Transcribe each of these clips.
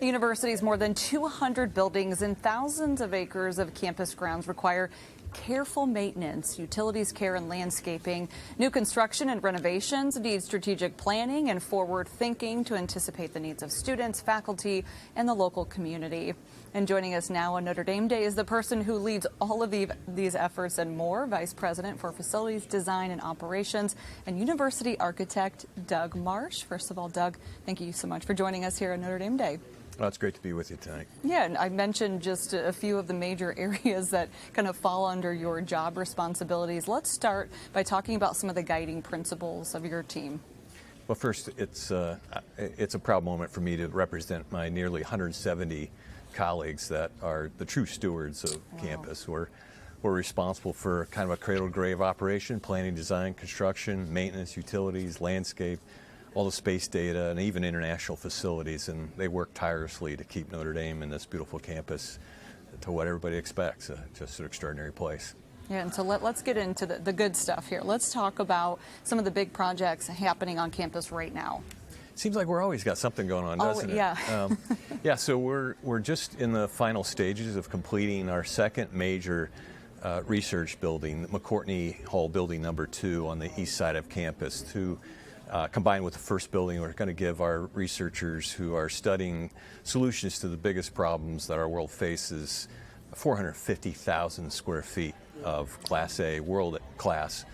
The university's more than 200 buildings and thousands of acres of campus grounds require careful maintenance, utilities care, and landscaping. New construction and renovations need strategic planning and forward thinking to anticipate the needs of students, faculty, and the local community. And joining us now on Notre Dame Day is the person who leads all of these efforts and more, Vice President for Facilities Design and Operations and University Architect Doug Marsh. First of all, Doug, thank you so much for joining us here on Notre Dame Day. Well, it's great to be with you tonight. Yeah, and I mentioned just a few of the major areas that kind of fall under your job responsibilities. Let's start by talking about some of the guiding principles of your team. Well, first, it's a proud moment for me to represent my nearly 170 colleagues that are the true stewards of campus. We're responsible for kind of a cradle-to-grave operation, planning, design, construction, maintenance, utilities, landscape, all the space data, and even international facilities, and they work tirelessly to keep Notre Dame and this beautiful campus to what everybody expects, just an extraordinary place. Yeah, and so let's get into the good stuff here. Let's talk about some of the big projects happening on campus right now. Seems like we're always got something going on, doesn't it? Yeah. Yeah, so we're just in the final stages of completing our second major research building, McCourtney Hall Building Number 2 on the east side of campus, combined with the first building. We're going to give our researchers who are studying solutions to the biggest problems that our world faces 450,000 square feet of Class A, world-class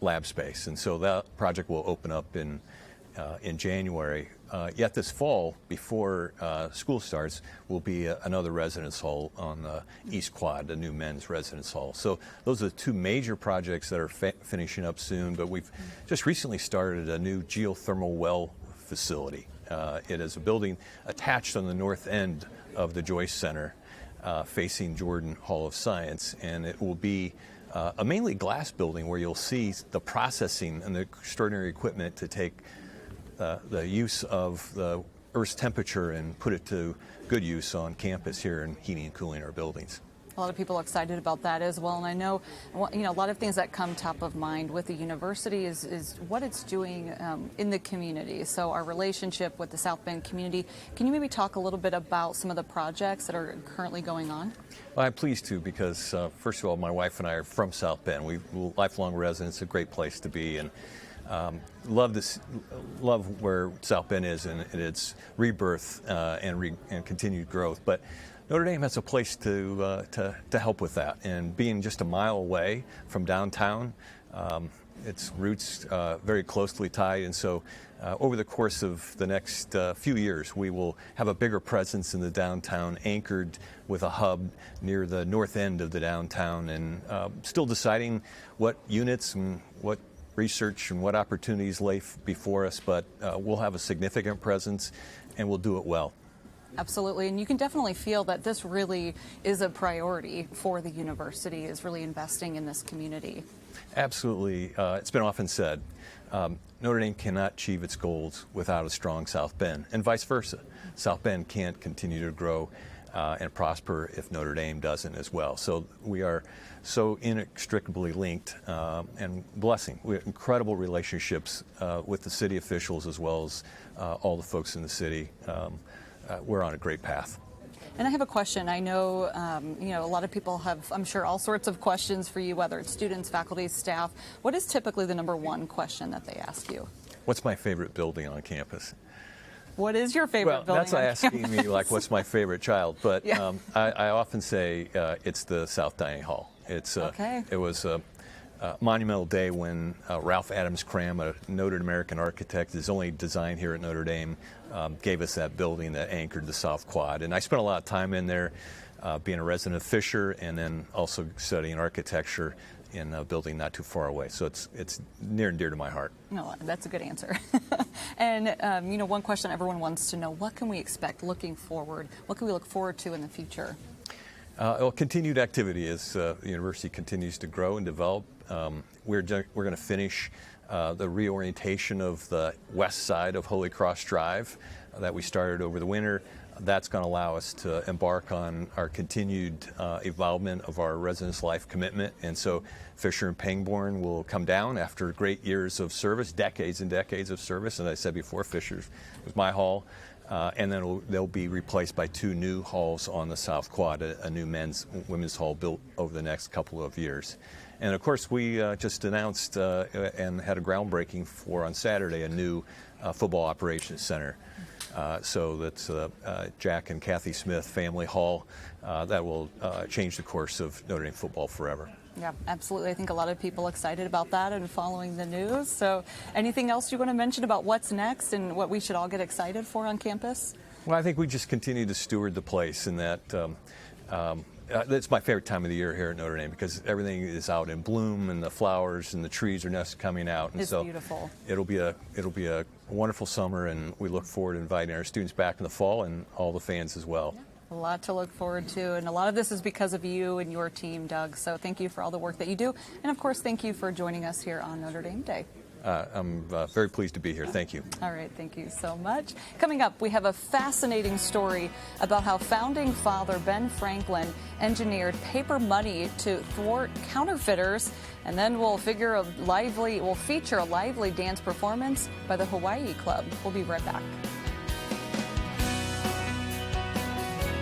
lab space. And so that project will open up in January. Yet this fall, before school starts, will be another residence hall on the East Quad, a new men's residence hall. So those are the two major projects that are finishing up soon, but we've just recently started a new geothermal well facility. It is a building attached on the north end of the Joyce Center, facing Jordan Hall of Science, and it will be a mainly glass building where you'll see the processing and the extraordinary equipment to take the use of the Earth's temperature and put it to good use on campus here in heating and cooling our buildings. A lot of people are excited about that as well, and I know, a lot of things that come top of mind with the university is what it's doing in the community. So our relationship with the South Bend community. Can you maybe talk a little bit about some of the projects that are currently going on? Well, I'm pleased to, because first of all, my wife and I are from South Bend. We're lifelong residents, a great place to be, and love where South Bend is and its rebirth and continued growth. But Notre Dame has a place to help with that, and being just a mile away from downtown, its roots very closely tied, and so over the course of the next few years, we will have a bigger presence in the downtown, anchored with a hub near the north end of the downtown, and still deciding what units and what research and what opportunities lay before us, but we'll have a significant presence and we'll do it well. Absolutely, and you can definitely feel that this really is a priority for the university, is really investing in this community. Absolutely. It's been often said, Notre Dame cannot achieve its goals without a strong South Bend, and vice versa. South Bend can't continue to grow and prosper if Notre Dame doesn't as well. So we are so inextricably linked and blessing. We have incredible relationships with the city officials as well as all the folks in the city. We're on a great path. And I have a question. I know, a lot of people have, I'm sure, all sorts of questions for you, whether it's students, faculty, staff. What is typically the number one question that they ask you? What's my favorite building on campus? What is your favorite building? Well, that's asking me like, what's my favorite child? But yeah. I often say it's the South Dining Hall. It was a monumental day when Ralph Adams Cram, a noted American architect, his only design here at Notre Dame, gave us that building that anchored the South Quad. And I spent a lot of time in there being a resident of Fisher and then also studying architecture in a building not too far away. So it's near and dear to my heart. No, that's a good answer. And, one question everyone wants to know, what can we expect looking forward? What can we look forward to in the future? Well, continued activity as the university continues to grow and develop. We're going to finish the reorientation of the west side of Holy Cross Drive that we started over the winter. That's going to allow us to embark on our continued evolvement of our residence life commitment. And so Fisher and Pangborn will come down after great years of service, decades and decades of service. As I said before, Fisher was my hall. and then they'll be replaced by 2 new halls on the South Quad, a new women's hall built over the next couple of years. And of course, we just announced and had a groundbreaking for on Saturday a new football operations center. So that's Jack and Kathy Smith Family Hall. That will change the course of Notre Dame football forever. Yeah, absolutely. I think a lot of people excited about that and following the news. So anything else you want to mention about what's next and what we should all get excited for on campus? Well, I think we just continue to steward the place, and that that's my favorite time of the year here at Notre Dame, because everything is out in bloom and the flowers and the trees are just coming out. And it's so beautiful. It'll be a wonderful summer, and we look forward to inviting our students back in the fall and all the fans as well. Yeah. A lot to look forward to, and a lot of this is because of you and your team, Doug. So thank you for all the work that you do, and of course, thank you for joining us here on Notre Dame Day. I'm very pleased to be here. Thank you. All right, thank you so much. Coming up, we have a fascinating story about how founding father Ben Franklin engineered paper money to thwart counterfeiters, and then we'll feature a lively dance performance by the Hawaii Club. We'll be right back.